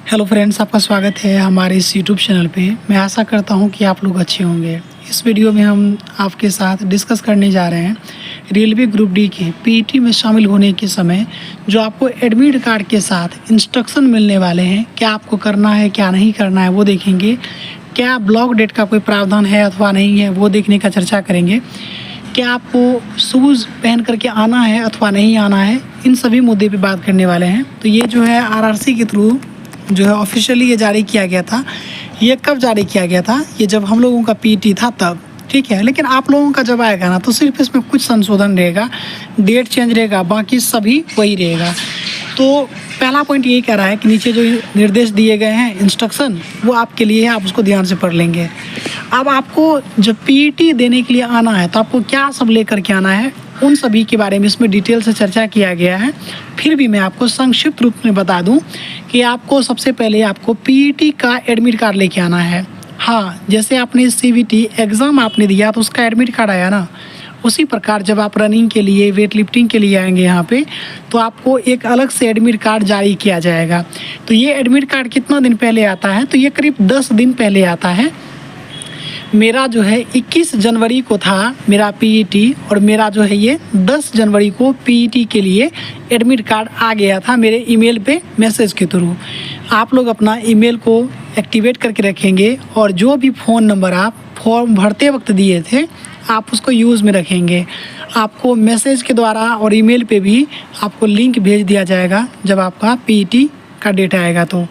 Hello friends, आपका स्वागत है हमारे इस यूट्यूब चैनल पे। मैं आशा करता हूँ कि आप लोग अच्छे होंगे। इस वीडियो में हम आपके साथ डिस्कस करने जा रहे हैं रेलवे ग्रुप डी के पीईटी में शामिल होने के समय जो आपको एडमिट कार्ड के साथ इंस्ट्रक्शन मिलने वाले हैं, क्या आपको करना है क्या नहीं करना है वो देखेंगे। क्या ब्लॉक डेट का कोई प्रावधान है अथवा नहीं है वो देखने का चर्चा करेंगे। क्या आपको शूज़ पहन करके आना है अथवा नहीं आना है, इन सभी मुद्दे पे बात करने वाले हैं। तो ये जो है आरआरसी के थ्रू जो है ऑफिशियली ये जारी किया गया था। ये कब जारी किया गया था? ये जब हम लोगों का पीईटी था तब, ठीक है। लेकिन आप लोगों का जब आएगा ना तो सिर्फ इसमें कुछ संशोधन रहेगा, डेट चेंज रहेगा, बाकी सभी वही रहेगा। तो पहला पॉइंट ये कह रहा है कि नीचे जो निर्देश दिए गए हैं इंस्ट्रक्शन वो आपके लिए है, आप उसको ध्यान से पढ़ लेंगे। अब आपको जब पीईटी देने के लिए आना है तो आपको क्या सब लेकर के आना है, उन सभी के बारे में इसमें डिटेल से चर्चा किया गया है। फिर भी मैं आपको संक्षिप्त रूप में बता दूं कि आपको सबसे पहले आपको पीईटी का एडमिट कार्ड लेके आना है। हाँ, जैसे आपने सीवीटी एग्ज़ाम आपने दिया तो उसका एडमिट कार्ड आया ना, उसी प्रकार जब आप रनिंग के लिए वेट लिफ्टिंग के लिए आएंगे यहाँ पे तो आपको एक अलग से एडमिट कार्ड जारी किया जाएगा। तो ये एडमिट कार्ड कितना दिन पहले आता है? तो ये करीब 10 दिन पहले आता है। मेरा जो है 21 जनवरी को था मेरा पीईटी, और मेरा जो है ये 10 जनवरी को पीईटी के लिए एडमिट कार्ड आ गया था मेरे ईमेल पे मैसेज के थ्रू। आप लोग अपना ईमेल को एक्टिवेट करके रखेंगे और जो भी फ़ोन नंबर आप फॉर्म भरते वक्त दिए थे आप उसको यूज़ में रखेंगे। आपको मैसेज के द्वारा और ईमेल पे भी आपको लिंक भेज दिया जाएगा जब आपका पीईटी का डेट आएगा। तो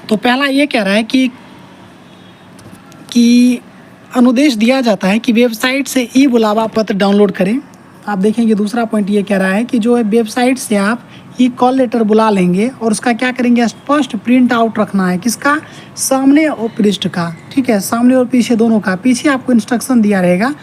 पहला ये कह रहा है कि अनुदेश दिया जाता है कि वेबसाइट से ई बुलावा पत्र डाउनलोड करें। आप देखेंगे दूसरा पॉइंट ये कह रहा है कि जो है वेबसाइट से आप ई कॉल लेटर बुला लेंगे और उसका क्या करेंगे, स्पष्ट प्रिंट आउट रखना है। किसका? सामने और पृष्ठ का, ठीक है, सामने और पीछे दोनों का। पीछे आपको इंस्ट्रक्शन दिया रहेगा।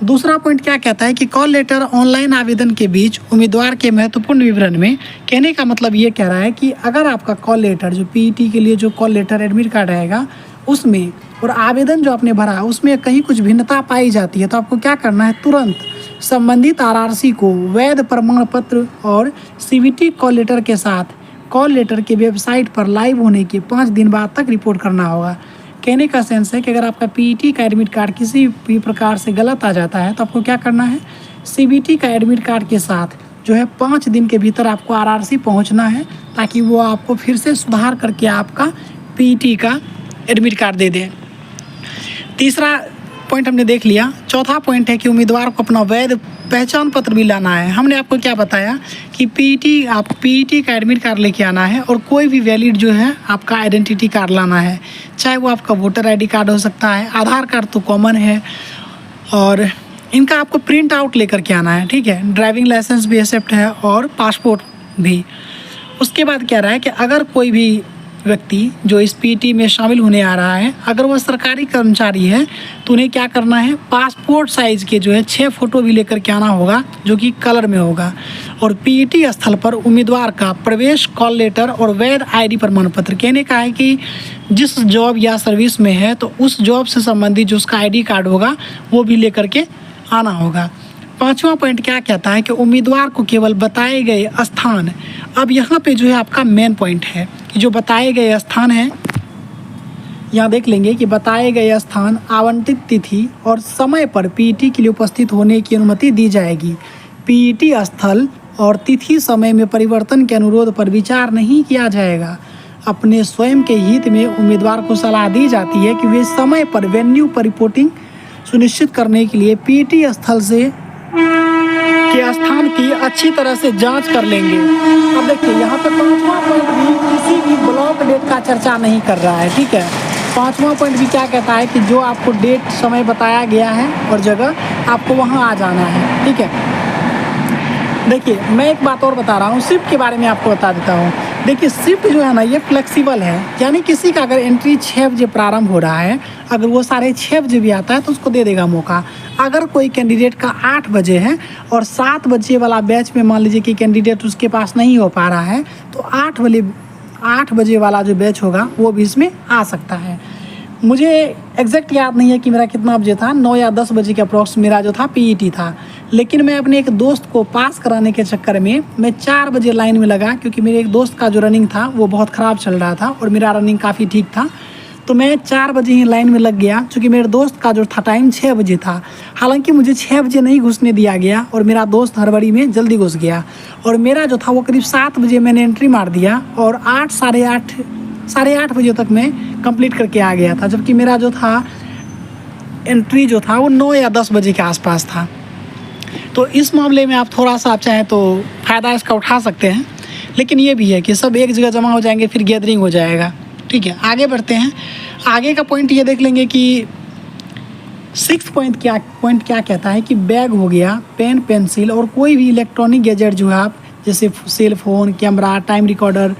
दूसरा पॉइंट क्या कहता है कि कॉल लेटर ऑनलाइन आवेदन के बीच उम्मीदवार के महत्वपूर्ण विवरण में, कहने का मतलब ये कह रहा है कि अगर आपका कॉल लेटर जो पीईटी के लिए जो कॉल लेटर एडमिट कार्ड रहेगा उसमें और आवेदन जो आपने भरा उसमें कहीं कुछ भिन्नता पाई जाती है तो आपको क्या करना है, तुरंत संबंधित आरआरसी को वैध प्रमाण पत्र और सीवीटी कॉल लेटर के साथ कॉल लेटर के वेबसाइट पर लाइव होने के 5 दिन बाद तक रिपोर्ट करना होगा। कहने का सेंस है कि अगर आपका पीईटी का एडमिट कार्ड किसी भी प्रकार से गलत आ जाता है तो आपको क्या करना है, सीवीटी का एडमिट कार्ड के साथ जो है 5 दिन के भीतर आपको आरआरसी पहुंचना है ताकि वो आपको फिर से सुधार करके आपका पीईटी का एडमिट कार्ड दे दें। तीसरा पॉइंट हमने देख लिया। चौथा पॉइंट है कि उम्मीदवार को अपना वैध पहचान पत्र भी लाना है। हमने आपको क्या बताया कि पीईटी का एडमिट कार्ड लेके आना है और कोई भी वैलिड जो है आपका आइडेंटिटी कार्ड लाना है, चाहे वो आपका वोटर आईडी कार्ड हो सकता है, आधार कार्ड तो कॉमन है, और इनका आपको प्रिंट आउट लेकर के आना है, ठीक है। ड्राइविंग लाइसेंस भी एक्सेप्ट है और पासपोर्ट भी। उसके बाद क्या रहा है कि अगर कोई भी व्यक्ति जो इस पीईटी में शामिल होने आ रहा है अगर वह सरकारी कर्मचारी है तो उन्हें क्या करना है, पासपोर्ट साइज़ के जो है 6 फ़ोटो भी लेकर के आना होगा जो कि कलर में होगा। और पीईटी स्थल पर उम्मीदवार का प्रवेश कॉल लेटर और वैध आईडी प्रमाण पत्र, कहने का है कि जिस जॉब या सर्विस में है तो उस जॉब से संबंधित जो उसका आईडी कार्ड होगा वो भी लेकर के आना होगा। पांचवा पॉइंट क्या कहता है कि उम्मीदवार को केवल बताए गए स्थान, अब यहाँ पे जो है आपका मेन पॉइंट है कि जो बताए गए स्थान है, यहाँ देख लेंगे कि बताए गए स्थान, आवंटित तिथि और समय पर पीईटी के लिए उपस्थित होने की अनुमति दी जाएगी। पीईटी स्थल और तिथि समय में परिवर्तन के अनुरोध पर विचार नहीं किया जाएगा। अपने स्वयं के हित में उम्मीदवार को सलाह दी जाती है कि वे समय पर वेन्यू पर रिपोर्टिंग सुनिश्चित करने के लिए पीईटी स्थल से के स्थान की अच्छी तरह से जांच कर लेंगे। अब देखिए यहाँ पर 5वां पॉइंट भी किसी भी ब्लॉक डेट का चर्चा नहीं कर रहा है, ठीक है। 5वां पॉइंट भी क्या कहता है कि जो आपको डेट समय बताया गया है और जगह आपको वहाँ आ जाना है, ठीक है। देखिए मैं एक बात और बता रहा हूँ, शिफ्ट के बारे में आपको बता देता हूँ। देखिए शिफ्ट जो है ना ये फ्लेक्सिबल है, यानी किसी का अगर एंट्री 6 बजे प्रारंभ हो रहा है, अगर वो 6:30 बजे भी आता है तो उसको दे देगा मौका। अगर कोई कैंडिडेट का 8 बजे है और 7 बजे वाला बैच में मान लीजिए कि कैंडिडेट उसके पास नहीं हो पा रहा है तो 8 बजे वाला जो बैच होगा वो भी इसमें आ सकता है। मुझे एग्जैक्ट याद नहीं है कि मेरा कितना बजे था, 9 या 10 बजे के अप्रॉक्स मेरा जो था पीईटी था। लेकिन मैं अपने एक दोस्त को पास कराने के चक्कर में मैं 4 बजे लाइन में लगा, क्योंकि मेरे एक दोस्त का जो रनिंग था वो बहुत ख़राब चल रहा था और मेरा रनिंग काफ़ी ठीक था। तो मैं 4 बजे ही लाइन में लग गया, क्योंकि मेरे दोस्त का जो था टाइम 6 बजे था। हालांकि मुझे 6 बजे नहीं घुसने दिया गया और मेरा दोस्त हड़बड़ी में जल्दी घुस गया, और मेरा जो था वो करीब 7 बजे मैंने एंट्री मार दिया और 8 साढ़े आठ बजे तक मैं कंप्लीट करके आ गया था, जबकि मेरा जो था एंट्री जो था वो 9 या 10 बजे के आसपास था। तो इस मामले में आप थोड़ा सा आप चाहें तो फ़ायदा इसका उठा सकते हैं, लेकिन ये भी है कि सब एक जगह जमा हो जाएंगे, फिर गैदरिंग हो जाएगा। ठीक है, आगे बढ़ते हैं। आगे का पॉइंट ये देख लेंगे कि 6 पॉइंट क्या कहता है कि बैग हो गया, पेन पेंसिल और कोई भी इलेक्ट्रॉनिक गैजेट जो है आप जैसे cell phone, camera, time recorder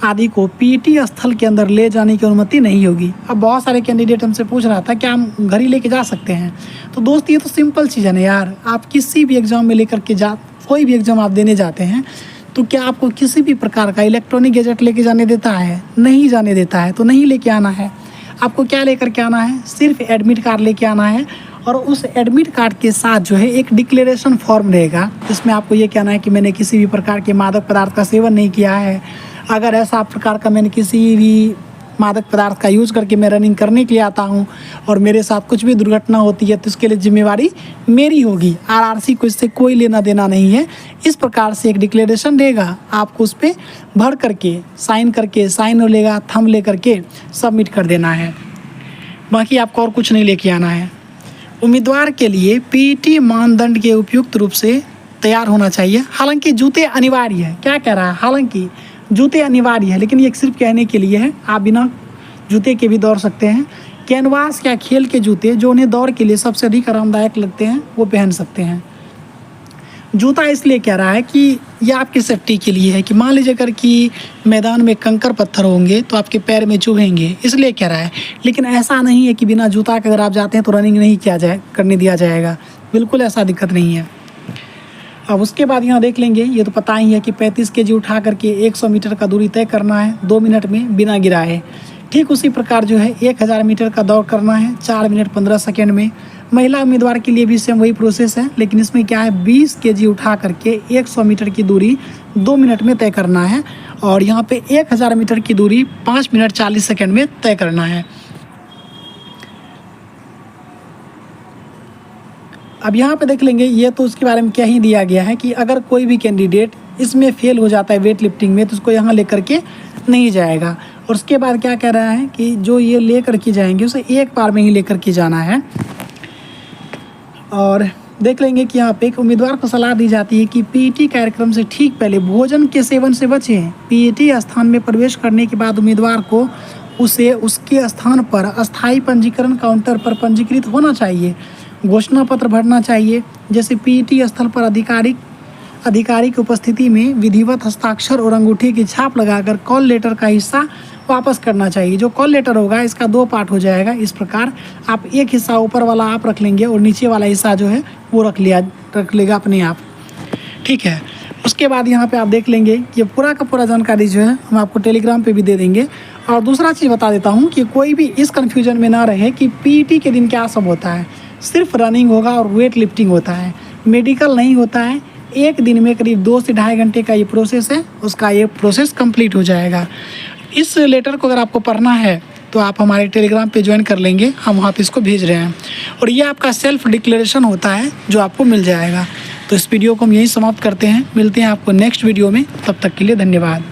आदि को पीटी स्थल के अंदर ले जाने की अनुमति नहीं होगी। अब बहुत सारे कैंडिडेट हमसे पूछ रहा था क्या हम घर ही लेके जा सकते हैं। तो दोस्त ये तो सिंपल चीज़ है ना यार, आप किसी भी एग्ज़ाम में लेकर के कोई भी एग्ज़ाम आप देने जाते हैं तो क्या आपको किसी भी प्रकार का इलेक्ट्रॉनिक गैजेट लेके जाने देता है? नहीं जाने देता है। तो नहीं लेके आना है। आपको क्या लेकर के आना है? सिर्फ एडमिट कार्ड लेके आना है, और उस एडमिट कार्ड के साथ जो है एक डिक्लेरेशन फॉर्म रहेगा, जिसमें आपको ये कहना है कि मैंने किसी भी प्रकार के मादक पदार्थ का सेवन नहीं किया है। अगर ऐसा प्रकार का मैंने किसी भी मादक पदार्थ का यूज़ करके मैं रनिंग करने के लिए आता हूँ और मेरे साथ कुछ भी दुर्घटना होती है तो इसके लिए जिम्मेवारी मेरी होगी। आरआरसी को इससे कोई लेना देना नहीं है। इस प्रकार से एक डिक्लेरेशन रहेगा, आपको उस पर भर करके साइन लेगा, थंब ले करके सबमिट कर देना है। बाकी आपको और कुछ नहीं लेके आना है। उम्मीदवार के लिए पीटी मानदंड के उपयुक्त रूप से तैयार होना चाहिए। हालांकि जूते अनिवार्य है। क्या कह रहा है? हालांकि जूते अनिवार्य है, लेकिन ये सिर्फ कहने के लिए है। आप बिना जूते के भी दौड़ सकते हैं। कैनवास या खेल के जूते जो उन्हें दौड़ के लिए सबसे अधिक आरामदायक लगते हैं वो पहन सकते हैं। जूता इसलिए कह रहा है कि यह आपकी सेफ्टी के लिए है, कि मान लीजिए अगर कि मैदान में कंकर पत्थर होंगे तो आपके पैर में चुभेंगे, इसलिए कह रहा है। लेकिन ऐसा नहीं है कि बिना जूता के अगर आप जाते हैं तो रनिंग नहीं करने दिया जाएगा। बिल्कुल ऐसा दिक्कत नहीं है। अब उसके बाद यहाँ देख लेंगे, ये तो पता ही है कि 35 kg उठा करके 100 मीटर का दूरी तय करना है 2 मिनट में बिना गिराए। ठीक उसी प्रकार जो है 1000 मीटर का दौड़ करना है 4 मिनट 15 सेकेंड में। महिला उम्मीदवार के लिए भी सेम वही प्रोसेस है, लेकिन इसमें क्या है 20 kg उठा करके 100 मीटर की दूरी 2 मिनट में तय करना है, और यहाँ पे 1000 मीटर की दूरी 5 मिनट 40 सेकेंड में तय करना है। अब यहाँ पे देख लेंगे, ये तो उसके बारे में क्या ही दिया गया है कि अगर कोई भी कैंडिडेट इसमें फेल हो जाता है वेट लिफ्टिंग में तो उसको यहाँ लेकर के नहीं जाएगा। और उसके बाद क्या कह रहा है कि जो ये लेकर के जाएंगे उसे एक बार में ही लेकर के जाना है। और देख लेंगे कि यहाँ पे एक उम्मीदवार को सलाह दी जाती है कि पीटी कार्यक्रम से ठीक पहले भोजन के सेवन से बचें। पीटी स्थान में प्रवेश करने के बाद उम्मीदवार को उसे उसके स्थान पर अस्थायी पंजीकरण काउंटर पर पंजीकृत होना चाहिए, घोषणा पत्र भरना चाहिए। जैसे पीटी स्थल पर अधिकारी की उपस्थिति में विधिवत हस्ताक्षर और अंगूठे की छाप लगाकर कॉल लेटर का हिस्सा वापस करना चाहिए। जो कॉल लेटर होगा इसका 2 पार्ट हो जाएगा। इस प्रकार आप एक हिस्सा ऊपर वाला आप रख लेंगे और नीचे वाला हिस्सा जो है वो रख लेगा अपने आप। ठीक है, उसके बाद यहाँ पे आप देख लेंगे कि पूरा का पूरा जानकारी जो है हम आपको टेलीग्राम पे भी दे देंगे। और दूसरा चीज़ बता देता हूँ कि कोई भी इस कन्फ्यूजन में ना रहे कि पीटी के दिन क्या सब होता है। सिर्फ रनिंग होगा और वेट लिफ्टिंग होता है, मेडिकल नहीं होता है। एक दिन में करीब 2 से ढाई घंटे का ये प्रोसेस है, उसका ये प्रोसेस कंप्लीट हो जाएगा। इस लेटर को अगर आपको पढ़ना है तो आप हमारे टेलीग्राम पे ज्वाइन कर लेंगे, हम वहाँ पे इसको भेज रहे हैं। और ये आपका सेल्फ डिक्लेरेशन होता है जो आपको मिल जाएगा। तो इस वीडियो को हम यहीं समाप्त करते हैं, मिलते हैं आपको नेक्स्ट वीडियो में। तब तक के लिए धन्यवाद।